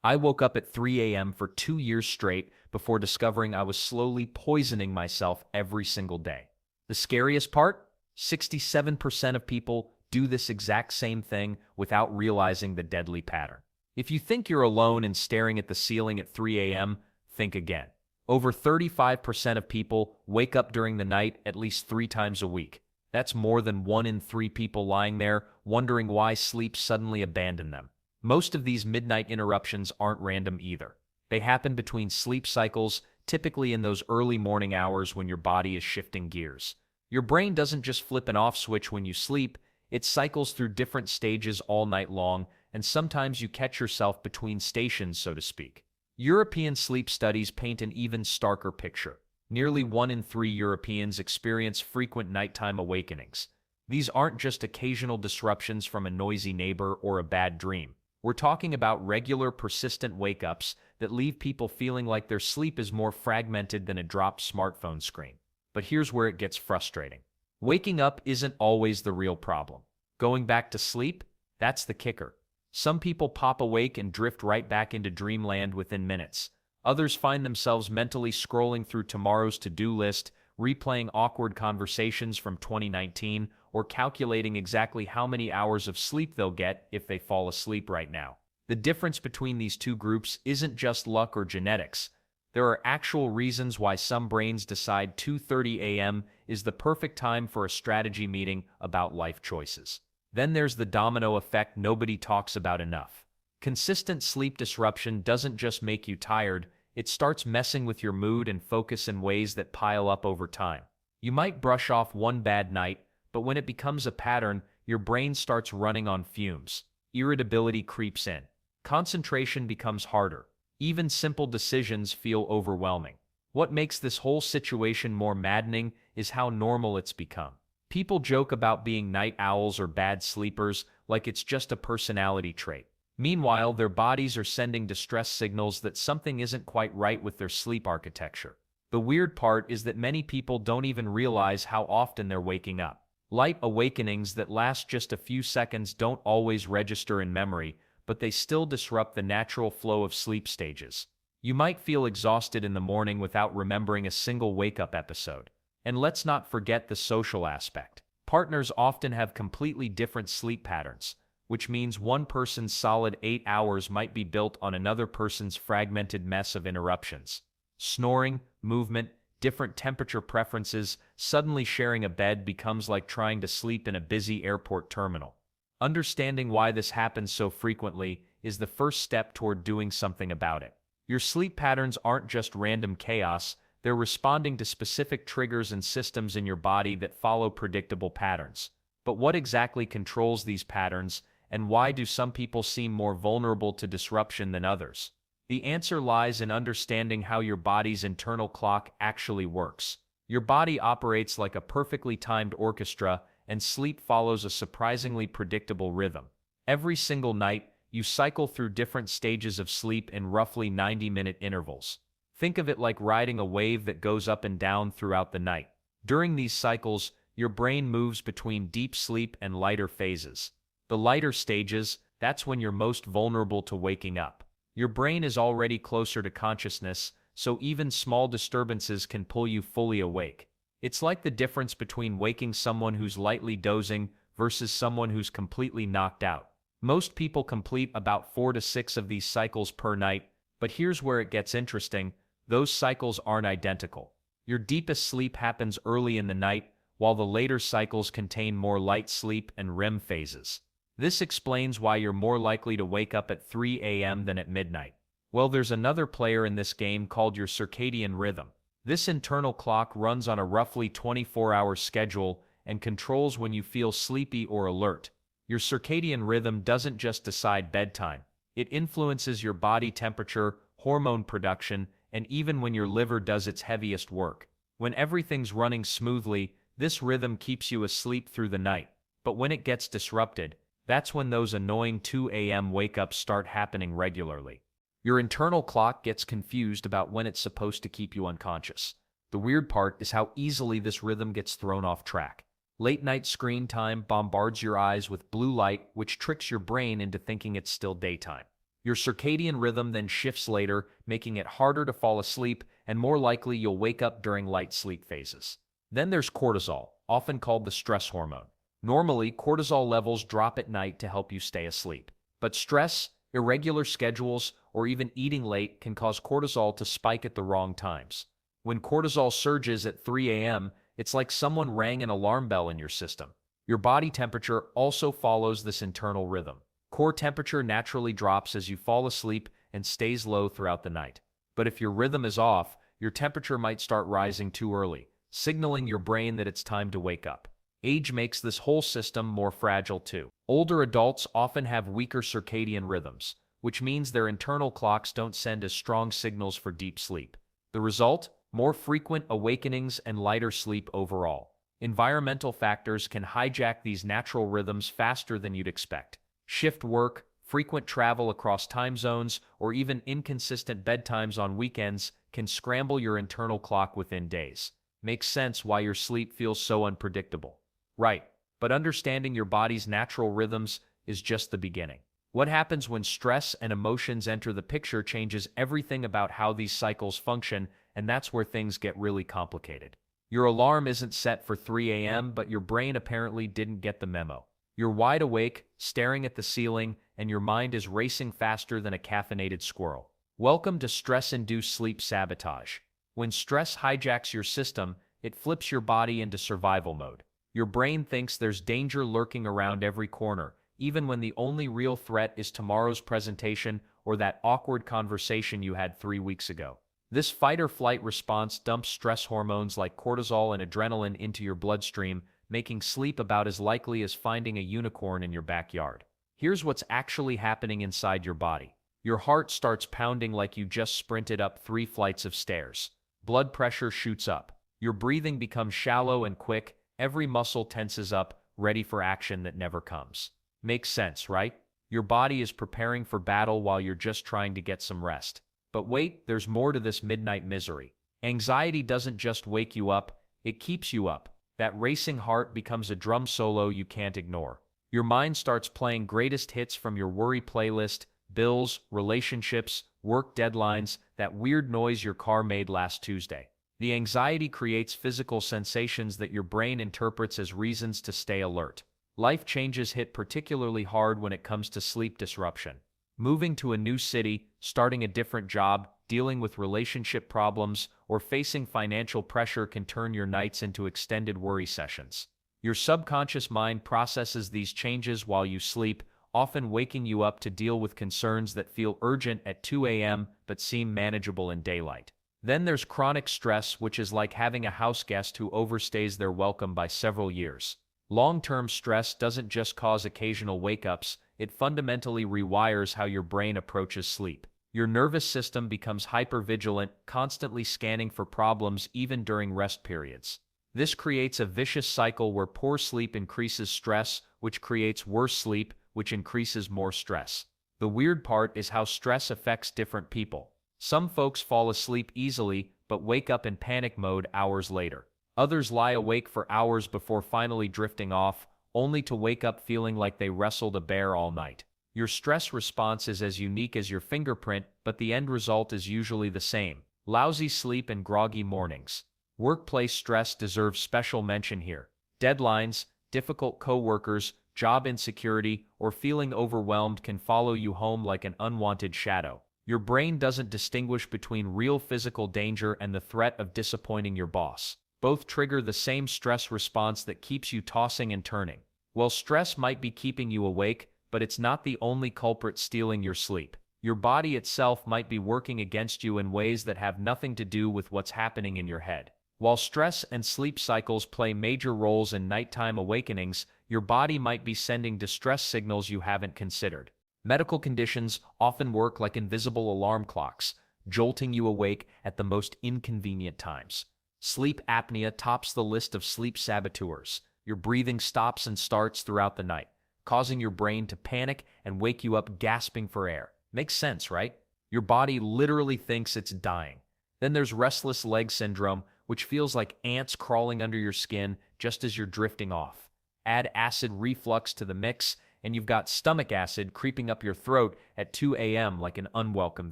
I woke up at 3 a.m. for 2 years straight before discovering I was slowly poisoning myself every single day. The scariest part? 67% of people do this exact same thing without realizing the deadly pattern. If you think you're alone and staring at the ceiling at 3 a.m., think again. Over 35% of people wake up during the night at least 3 times a week. That's more than 1 in 3 people lying there wondering why sleep suddenly abandoned them. Most of these midnight interruptions aren't random either. They happen between sleep cycles, typically in those early morning hours when your body is shifting gears. Your brain doesn't just flip an off switch when you sleep, it cycles through different stages all night long, and sometimes you catch yourself between stations, so to speak. European sleep studies paint an even starker picture. Nearly 1 in 3 Europeans experience frequent nighttime awakenings. These aren't just occasional disruptions from a noisy neighbor or a bad dream. We're talking about regular, persistent wake-ups that leave people feeling like their sleep is more fragmented than a dropped smartphone screen. But here's where it gets frustrating. Waking up isn't always the real problem. Going back to sleep? That's the kicker. Some people pop awake and drift right back into dreamland within minutes. Others find themselves mentally scrolling through tomorrow's to-do list, replaying awkward conversations from 2019, or calculating exactly how many hours of sleep they'll get if they fall asleep right now. The difference between these two groups isn't just luck or genetics. There are actual reasons why some brains decide 2:30 a.m. is the perfect time for a strategy meeting about life choices. Then there's the domino effect nobody talks about enough. Consistent sleep disruption doesn't just make you tired, it starts messing with your mood and focus in ways that pile up over time. You might brush off one bad night, but when it becomes a pattern, your brain starts running on fumes. Irritability creeps in. Concentration becomes harder. Even simple decisions feel overwhelming. What makes this whole situation more maddening is how normal it's become. People joke about being night owls or bad sleepers like it's just a personality trait. Meanwhile, their bodies are sending distress signals that something isn't quite right with their sleep architecture. The weird part is that many people don't even realize how often they're waking up. Light awakenings that last just a few seconds don't always register in memory, but they still disrupt the natural flow of sleep stages. You might feel exhausted in the morning without remembering a single wake-up episode. And let's not forget the social aspect. Partners often have completely different sleep patterns, which means one person's solid 8 hours might be built on another person's fragmented mess of interruptions. Snoring, movement, different temperature preferences, suddenly sharing a bed becomes like trying to sleep in a busy airport terminal. Understanding why this happens so frequently is the first step toward doing something about it. Your sleep patterns aren't just random chaos, they're responding to specific triggers and systems in your body that follow predictable patterns. But what exactly controls these patterns, and why do some people seem more vulnerable to disruption than others? The answer lies in understanding how your body's internal clock actually works. Your body operates like a perfectly timed orchestra, and sleep follows a surprisingly predictable rhythm. Every single night, you cycle through different stages of sleep in roughly 90-minute intervals. Think of it like riding a wave that goes up and down throughout the night. During these cycles, your brain moves between deep sleep and lighter phases. The lighter stages, that's when you're most vulnerable to waking up. Your brain is already closer to consciousness, so even small disturbances can pull you fully awake. It's like the difference between waking someone who's lightly dozing versus someone who's completely knocked out. Most people complete about 4 to 6 of these cycles per night, but here's where it gets interesting. Those cycles aren't identical. Your deepest sleep happens early in the night, while the later cycles contain more light sleep and REM phases. This explains why you're more likely to wake up at 3 a.m. than at midnight. Well, there's another player in this game called your circadian rhythm. This internal clock runs on a roughly 24-hour schedule and controls when you feel sleepy or alert. Your circadian rhythm doesn't just decide bedtime. It influences your body temperature, hormone production, and even when your liver does its heaviest work. When everything's running smoothly, this rhythm keeps you asleep through the night. But when it gets disrupted, that's when those annoying 2 a.m. wake-ups start happening regularly. Your internal clock gets confused about when it's supposed to keep you unconscious. The weird part is how easily this rhythm gets thrown off track. Late-night screen time bombards your eyes with blue light, which tricks your brain into thinking it's still daytime. Your circadian rhythm then shifts later, making it harder to fall asleep, and more likely you'll wake up during light sleep phases. Then there's cortisol, often called the stress hormone. Normally, cortisol levels drop at night to help you stay asleep. But stress, irregular schedules, or even eating late can cause cortisol to spike at the wrong times. When cortisol surges at 3 a.m., it's like someone rang an alarm bell in your system. Your body temperature also follows this internal rhythm. Core temperature naturally drops as you fall asleep and stays low throughout the night. But if your rhythm is off, your temperature might start rising too early, signaling your brain that it's time to wake up. Age makes this whole system more fragile too. Older adults often have weaker circadian rhythms, which means their internal clocks don't send as strong signals for deep sleep. The result? More frequent awakenings and lighter sleep overall. Environmental factors can hijack these natural rhythms faster than you'd expect. Shift work, frequent travel across time zones, or even inconsistent bedtimes on weekends can scramble your internal clock within days. Makes sense why your sleep feels so unpredictable. Right, but understanding your body's natural rhythms is just the beginning. What happens when stress and emotions enter the picture changes everything about how these cycles function, and that's where things get really complicated. Your alarm isn't set for 3 a.m., but your brain apparently didn't get the memo. You're wide awake, staring at the ceiling, and your mind is racing faster than a caffeinated squirrel. Welcome to stress-induced sleep sabotage. When stress hijacks your system, it flips your body into survival mode. Your brain thinks there's danger lurking around every corner, even when the only real threat is tomorrow's presentation or that awkward conversation you had 3 weeks ago. This fight-or-flight response dumps stress hormones like cortisol and adrenaline into your bloodstream, making sleep about as likely as finding a unicorn in your backyard. Here's what's actually happening inside your body. Your heart starts pounding like you just sprinted up 3 flights of stairs. Blood pressure shoots up. Your breathing becomes shallow and quick. Every muscle tenses up, ready for action that never comes. Makes sense, right? Your body is preparing for battle while you're just trying to get some rest. But wait, there's more to this midnight misery. Anxiety doesn't just wake you up, it keeps you up. That racing heart becomes a drum solo you can't ignore. Your mind starts playing greatest hits from your worry playlist, bills, relationships, work deadlines, that weird noise your car made last Tuesday. The anxiety creates physical sensations that your brain interprets as reasons to stay alert. Life changes hit particularly hard when it comes to sleep disruption. Moving to a new city, starting a different job, dealing with relationship problems, or facing financial pressure can turn your nights into extended worry sessions. Your subconscious mind processes these changes while you sleep, often waking you up to deal with concerns that feel urgent at 2 a.m. but seem manageable in daylight. Then there's chronic stress, which is like having a house guest who overstays their welcome by several years. Long-term stress doesn't just cause occasional wake-ups, it fundamentally rewires how your brain approaches sleep. Your nervous system becomes hypervigilant, constantly scanning for problems even during rest periods. This creates a vicious cycle where poor sleep increases stress, which creates worse sleep, which increases more stress. The weird part is how stress affects different people. Some folks fall asleep easily, but wake up in panic mode hours later. Others lie awake for hours before finally drifting off, only to wake up feeling like they wrestled a bear all night. Your stress response is as unique as your fingerprint, but the end result is usually the same: lousy sleep and groggy mornings. Workplace stress deserves special mention here. Deadlines, difficult coworkers, job insecurity, or feeling overwhelmed can follow you home like an unwanted shadow. Your brain doesn't distinguish between real physical danger and the threat of disappointing your boss. Both trigger the same stress response that keeps you tossing and turning. Well, stress might be keeping you awake, but it's not the only culprit stealing your sleep. Your body itself might be working against you in ways that have nothing to do with what's happening in your head. While stress and sleep cycles play major roles in nighttime awakenings, your body might be sending distress signals you haven't considered. Medical conditions often work like invisible alarm clocks, jolting you awake at the most inconvenient times. Sleep apnea tops the list of sleep saboteurs. Your breathing stops and starts throughout the night, causing your brain to panic and wake you up gasping for air. Makes sense, right? Your body literally thinks it's dying. Then there's restless leg syndrome, which feels like ants crawling under your skin just as you're drifting off. Add acid reflux to the mix, and you've got stomach acid creeping up your throat at 2 a.m. like an unwelcome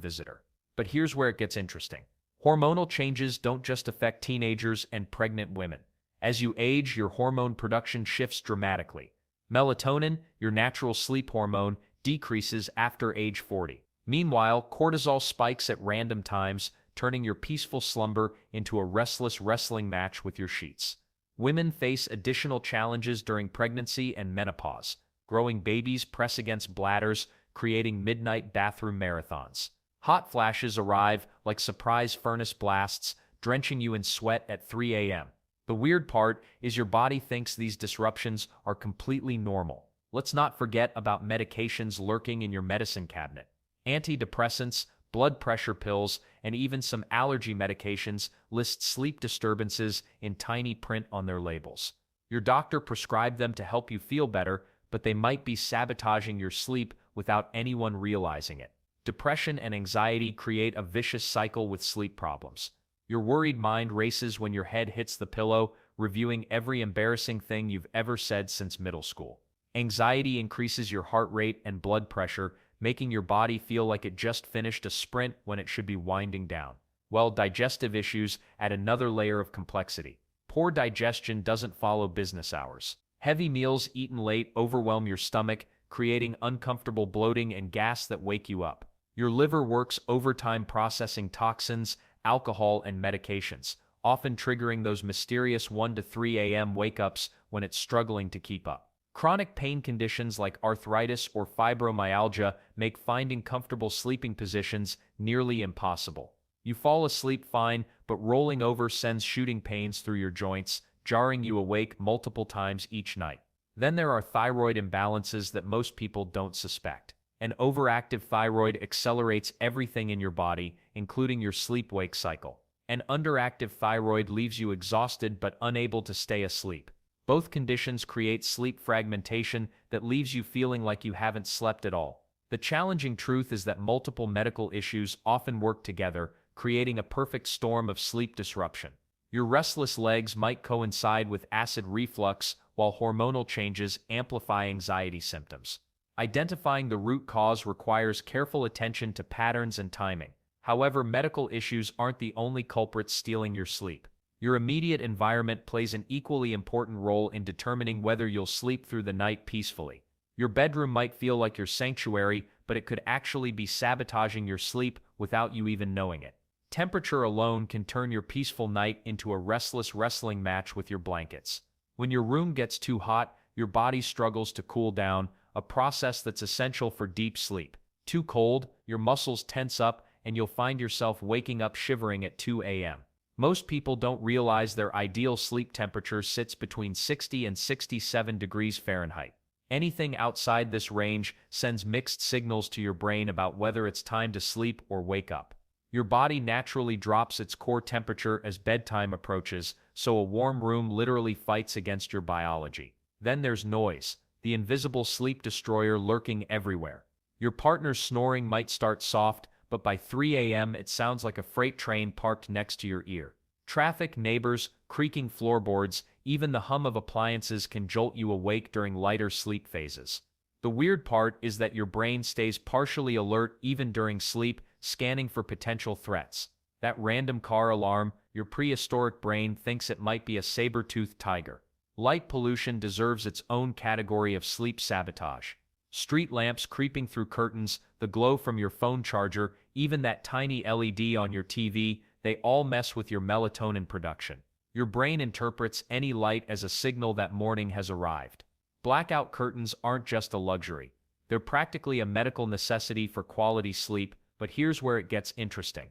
visitor. But here's where it gets interesting. Hormonal changes don't just affect teenagers and pregnant women. As you age, your hormone production shifts dramatically. Melatonin, your natural sleep hormone, decreases after age 40. Meanwhile, cortisol spikes at random times, turning your peaceful slumber into a restless wrestling match with your sheets. Women face additional challenges during pregnancy and menopause. Growing babies press against bladders, creating midnight bathroom marathons. Hot flashes arrive like surprise furnace blasts, drenching you in sweat at 3 a.m. The weird part is your body thinks these disruptions are completely normal. Let's not forget about medications lurking in your medicine cabinet. Antidepressants, blood pressure pills, and even some allergy medications list sleep disturbances in tiny print on their labels. Your doctor prescribed them to help you feel better, but they might be sabotaging your sleep without anyone realizing it. Depression and anxiety create a vicious cycle with sleep problems. Your worried mind races when your head hits the pillow, reviewing every embarrassing thing you've ever said since middle school. Anxiety increases your heart rate and blood pressure, making your body feel like it just finished a sprint when it should be winding down. While digestive issues add another layer of complexity. Poor digestion doesn't follow business hours. Heavy meals eaten late overwhelm your stomach, creating uncomfortable bloating and gas that wake you up. Your liver works overtime processing toxins, alcohol, and medications, often triggering those mysterious 1 to 3 a.m. wake-ups when it's struggling to keep up. Chronic pain conditions like arthritis or fibromyalgia make finding comfortable sleeping positions nearly impossible. You fall asleep fine, but rolling over sends shooting pains through your joints, jarring you awake multiple times each night. Then there are thyroid imbalances that most people don't suspect. An overactive thyroid accelerates everything in your body, including your sleep-wake cycle. An underactive thyroid leaves you exhausted but unable to stay asleep. Both conditions create sleep fragmentation that leaves you feeling like you haven't slept at all. The challenging truth is that multiple medical issues often work together, creating a perfect storm of sleep disruption. Your restless legs might coincide with acid reflux, while hormonal changes amplify anxiety symptoms. Identifying the root cause requires careful attention to patterns and timing. However, medical issues aren't the only culprits stealing your sleep. Your immediate environment plays an equally important role in determining whether you'll sleep through the night peacefully. Your bedroom might feel like your sanctuary, but it could actually be sabotaging your sleep without you even knowing it. Temperature alone can turn your peaceful night into a restless wrestling match with your blankets. When your room gets too hot, your body struggles to cool down, a process that's essential for deep sleep. Too cold, your muscles tense up, and you'll find yourself waking up shivering at 2 a.m. Most people don't realize their ideal sleep temperature sits between 60 and 67 degrees Fahrenheit. Anything outside this range sends mixed signals to your brain about whether it's time to sleep or wake up. Your body naturally drops its core temperature as bedtime approaches, so a warm room literally fights against your biology. Then there's noise, the invisible sleep destroyer lurking everywhere. Your partner's snoring might start soft, but by 3 a.m. it sounds like a freight train parked next to your ear. Traffic, neighbors, creaking floorboards, even the hum of appliances can jolt you awake during lighter sleep phases. The weird part is that your brain stays partially alert even during sleep, scanning for potential threats. That random car alarm, your prehistoric brain thinks it might be a saber-toothed tiger. Light pollution deserves its own category of sleep sabotage. Street lamps creeping through curtains, the glow from your phone charger, even that tiny LED on your TV, they all mess with your melatonin production. Your brain interprets any light as a signal that morning has arrived. Blackout curtains aren't just a luxury. They're practically a medical necessity for quality sleep, but here's where it gets interesting.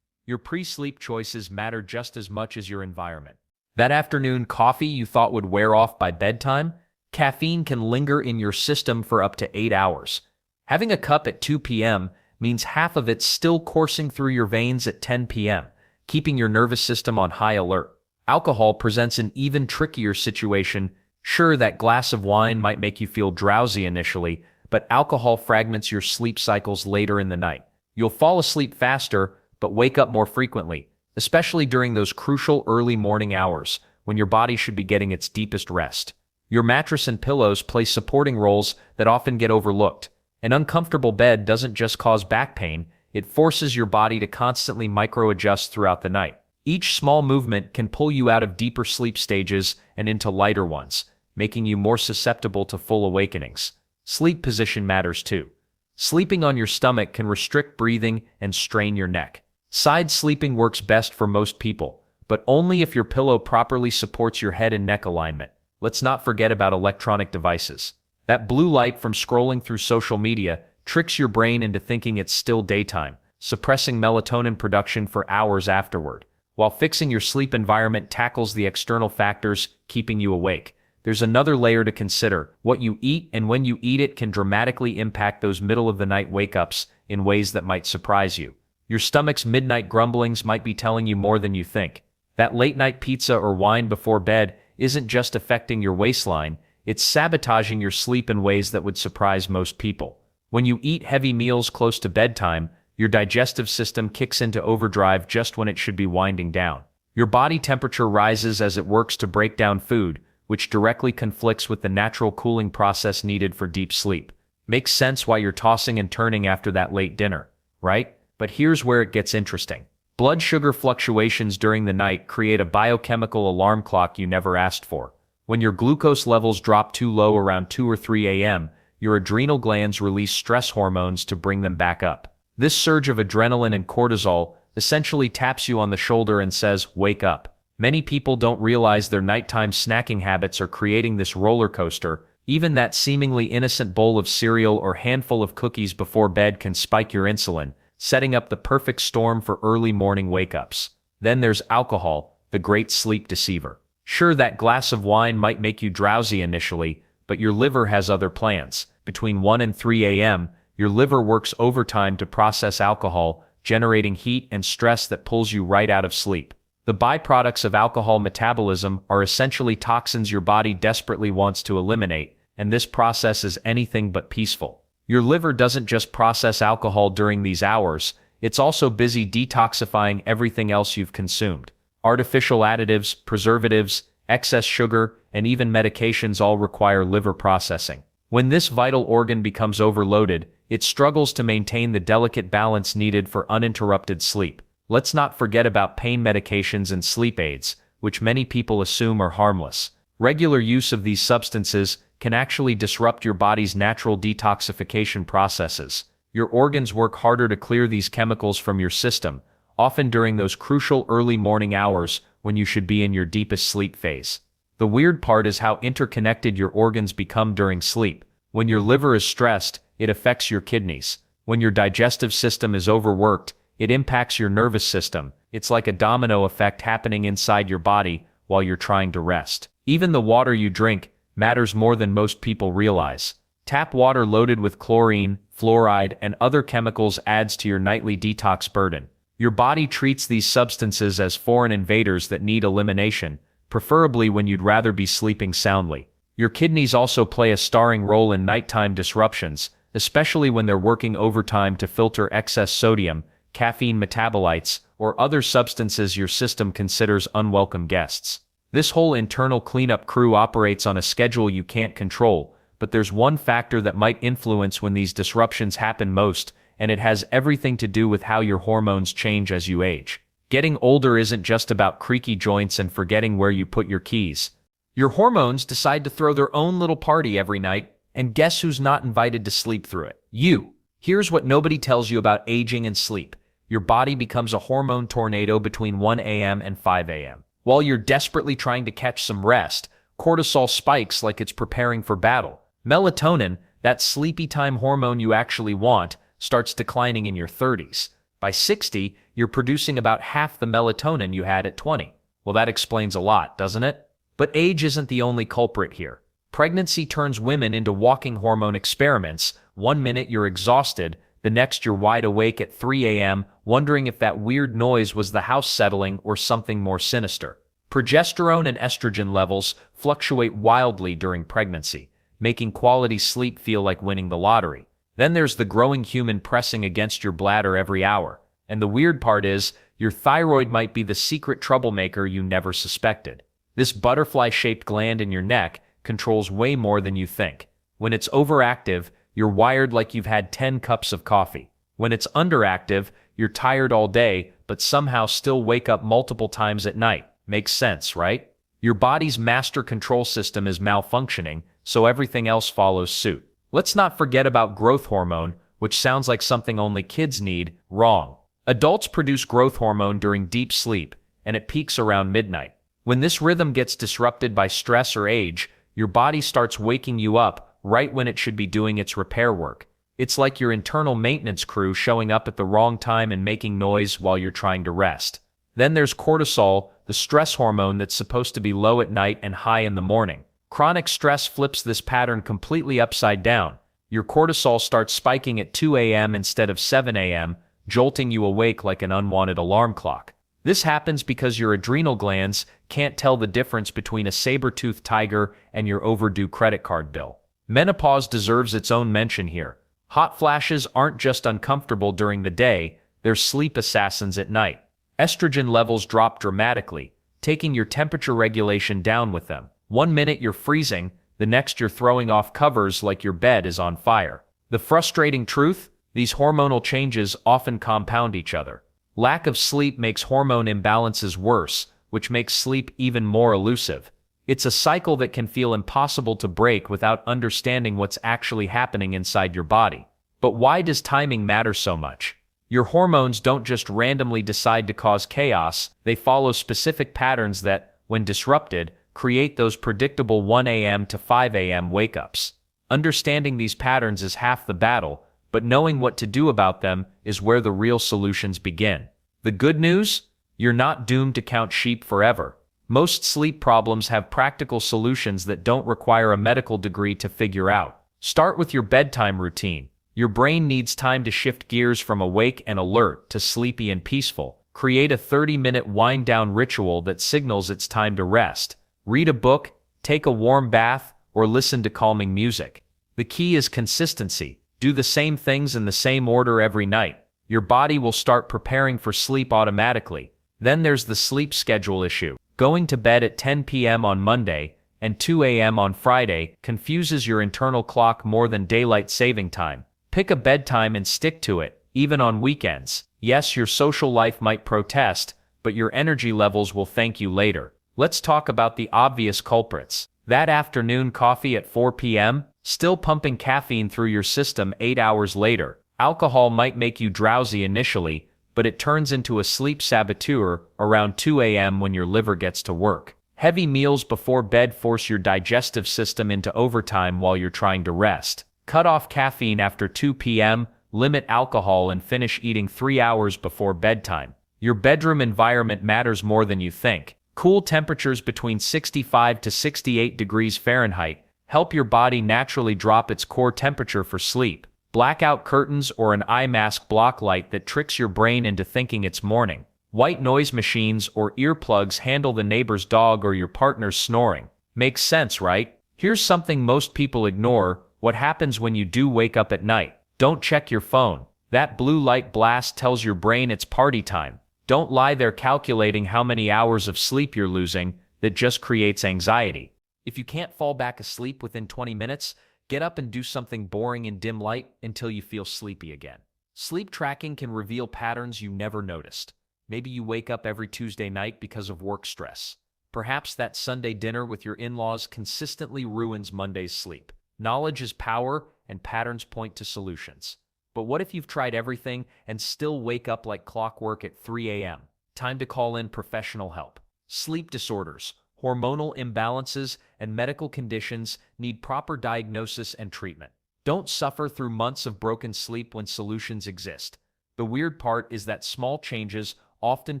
Your pre-sleep choices matter just as much as your environment. That afternoon coffee you thought would wear off by bedtime? Caffeine can linger in your system for up to 8 hours. Having a cup at 2 p.m. means half of it's still coursing through your veins at 10 p.m., keeping your nervous system on high alert. Alcohol presents an even trickier situation. Sure, that glass of wine might make you feel drowsy initially, but alcohol fragments your sleep cycles later in the night. You'll fall asleep faster, but wake up more frequently, especially during those crucial early morning hours when your body should be getting its deepest rest. Your mattress and pillows play supporting roles that often get overlooked. An uncomfortable bed doesn't just cause back pain, it forces your body to constantly micro-adjust throughout the night. Each small movement can pull you out of deeper sleep stages and into lighter ones, making you more susceptible to full awakenings. Sleep position matters too. Sleeping on your stomach can restrict breathing and strain your neck. Side sleeping works best for most people, but only if your pillow properly supports your head and neck alignment. Let's not forget about electronic devices. That blue light from scrolling through social media tricks your brain into thinking it's still daytime, suppressing melatonin production for hours afterward. While fixing your sleep environment tackles the external factors keeping you awake, there's another layer to consider. What you eat and when you eat it can dramatically impact those middle-of-the-night wake-ups in ways that might surprise you. Your stomach's midnight grumblings might be telling you more than you think. That late-night pizza or wine before bed isn't just affecting your waistline, it's sabotaging your sleep in ways that would surprise most people. When you eat heavy meals close to bedtime, your digestive system kicks into overdrive just when it should be winding down. Your body temperature rises as it works to break down food, which directly conflicts with the natural cooling process needed for deep sleep. Makes sense why you're tossing and turning after that late dinner, right? But here's where it gets interesting. Blood sugar fluctuations during the night create a biochemical alarm clock you never asked for. When your glucose levels drop too low around 2 or 3 a.m., your adrenal glands release stress hormones to bring them back up. This surge of adrenaline and cortisol essentially taps you on the shoulder and says, "Wake up." Many people don't realize their nighttime snacking habits are creating this roller coaster. Even that seemingly innocent bowl of cereal or handful of cookies before bed can spike your insulin, setting up the perfect storm for early morning wake-ups. Then there's alcohol, the great sleep deceiver. Sure, that glass of wine might make you drowsy initially, but your liver has other plans. Between 1 and 3 a.m., your liver works overtime to process alcohol, generating heat and stress that pulls you right out of sleep. The byproducts of alcohol metabolism are essentially toxins your body desperately wants to eliminate, and this process is anything but peaceful. Your liver doesn't just process alcohol during these hours, it's also busy detoxifying everything else you've consumed. Artificial additives, preservatives, excess sugar, and even medications all require liver processing. When this vital organ becomes overloaded, it struggles to maintain the delicate balance needed for uninterrupted sleep. Let's not forget about pain medications and sleep aids, which many people assume are harmless. Regular use of these substances can actually disrupt your body's natural detoxification processes. Your organs work harder to clear these chemicals from your system, often during those crucial early morning hours when you should be in your deepest sleep phase. The weird part is how interconnected your organs become during sleep. When your liver is stressed, it affects your kidneys. When your digestive system is overworked, it impacts your nervous system. It's like a domino effect happening inside your body while you're trying to rest. Even the water you drink matters more than most people realize. Tap water loaded with chlorine, fluoride, and other chemicals adds to your nightly detox burden. Your body treats these substances as foreign invaders that need elimination, preferably when you'd rather be sleeping soundly. Your kidneys also play a starring role in nighttime disruptions, especially when they're working overtime to filter excess sodium, caffeine metabolites, or other substances your system considers unwelcome guests. This whole internal cleanup crew operates on a schedule you can't control, but there's one factor that might influence when these disruptions happen most, and it has everything to do with how your hormones change as you age. Getting older isn't just about creaky joints and forgetting where you put your keys. Your hormones decide to throw their own little party every night, and guess who's not invited to sleep through it? You. Here's what nobody tells you about aging and sleep. Your body becomes a hormone tornado between 1 a.m. and 5 a.m. While you're desperately trying to catch some rest, cortisol spikes like it's preparing for battle. Melatonin, that sleepy time hormone you actually want, starts declining in your 30s. By 60, you're producing about half the melatonin you had at 20. Well, that explains a lot, doesn't it? But age isn't the only culprit here. Pregnancy turns women into walking hormone experiments. One minute you're exhausted, the next you're wide awake at 3 a.m., wondering if that weird noise was the house settling or something more sinister. Progesterone and estrogen levels fluctuate wildly during pregnancy, making quality sleep feel like winning the lottery. Then there's the growing human pressing against your bladder every hour. And the weird part is, your thyroid might be the secret troublemaker you never suspected. This butterfly-shaped gland in your neck controls way more than you think. When it's overactive, you're wired like you've had 10 cups of coffee. When it's underactive, you're tired all day, but somehow still wake up multiple times at night. Makes sense, right? Your body's master control system is malfunctioning, so everything else follows suit. Let's not forget about growth hormone, which sounds like something only kids need. Wrong. Adults produce growth hormone during deep sleep, and it peaks around midnight. When this rhythm gets disrupted by stress or age, your body starts waking you up right when it should be doing its repair work. It's like your internal maintenance crew showing up at the wrong time and making noise while you're trying to rest. Then there's cortisol, the stress hormone that's supposed to be low at night and high in the morning. Chronic stress flips this pattern completely upside down. Your cortisol starts spiking at 2 a.m. instead of 7 a.m., jolting you awake like an unwanted alarm clock. This happens because your adrenal glands can't tell the difference between a saber-toothed tiger and your overdue credit card bill. Menopause deserves its own mention here. Hot flashes aren't just uncomfortable during the day, they're sleep assassins at night. Estrogen levels drop dramatically, taking your temperature regulation down with them. 1 minute you're freezing, the next you're throwing off covers like your bed is on fire. The frustrating truth? These hormonal changes often compound each other. Lack of sleep makes hormone imbalances worse, which makes sleep even more elusive. It's a cycle that can feel impossible to break without understanding what's actually happening inside your body. But why does timing matter so much? Your hormones don't just randomly decide to cause chaos, they follow specific patterns that, when disrupted, create those predictable 1 a.m. to 5 a.m. wake-ups. Understanding these patterns is half the battle, but knowing what to do about them is where the real solutions begin. The good news? You're not doomed to count sheep forever. Most sleep problems have practical solutions that don't require a medical degree to figure out. Start with your bedtime routine. Your brain needs time to shift gears from awake and alert to sleepy and peaceful. Create a 30-minute wind-down ritual that signals it's time to rest. Read a book, take a warm bath, or listen to calming music. The key is consistency. Do the same things in the same order every night. Your body will start preparing for sleep automatically. Then there's the sleep schedule issue. Going to bed at 10 p.m. on Monday and 2 a.m. on Friday confuses your internal clock more than daylight saving time. Pick a bedtime and stick to it, even on weekends. Yes, your social life might protest, but your energy levels will thank you later. Let's talk about the obvious culprits. That afternoon coffee at 4 p.m., still pumping caffeine through your system 8 hours later. Alcohol might make you drowsy initially, but it turns into a sleep saboteur around 2 a.m. when your liver gets to work. Heavy meals before bed force your digestive system into overtime while you're trying to rest. Cut off caffeine after 2 p.m., limit alcohol, and finish eating 3 hours before bedtime. Your bedroom environment matters more than you think. Cool temperatures between 65 to 68 degrees Fahrenheit help your body naturally drop its core temperature for sleep. Blackout curtains or an eye mask block light that tricks your brain into thinking it's morning. White noise machines or earplugs handle the neighbor's dog or your partner's snoring. Makes sense, right? Here's something most people ignore: what happens when you do wake up at night. Don't check your phone. That blue light blast tells your brain it's party time. Don't lie there calculating how many hours of sleep you're losing. That just creates anxiety. If you can't fall back asleep within 20 minutes, get up and do something boring in dim light until you feel sleepy again. Sleep tracking can reveal patterns you never noticed. Maybe you wake up every Tuesday night because of work stress. Perhaps that Sunday dinner with your in-laws consistently ruins Monday's sleep. Knowledge is power, and patterns point to solutions. But what if you've tried everything and still wake up like clockwork at 3 a.m.? Time to call in professional help. Sleep disorders, hormonal imbalances, and medical conditions need proper diagnosis and treatment. Don't suffer through months of broken sleep when solutions exist. The weird part is that small changes often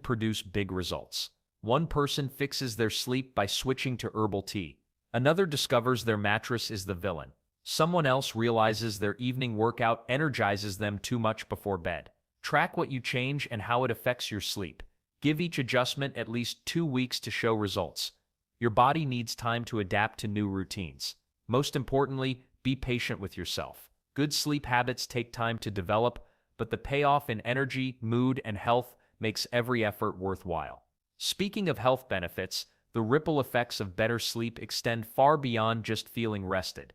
produce big results. One person fixes their sleep by switching to herbal tea. Another discovers their mattress is the villain. Someone else realizes their evening workout energizes them too much before bed. Track what you change and how it affects your sleep. Give each adjustment at least 2 weeks to show results. Your body needs time to adapt to new routines. Most importantly, be patient with yourself. Good sleep habits take time to develop, but the payoff in energy, mood, and health makes every effort worthwhile. Speaking of health benefits, the ripple effects of better sleep extend far beyond just feeling rested.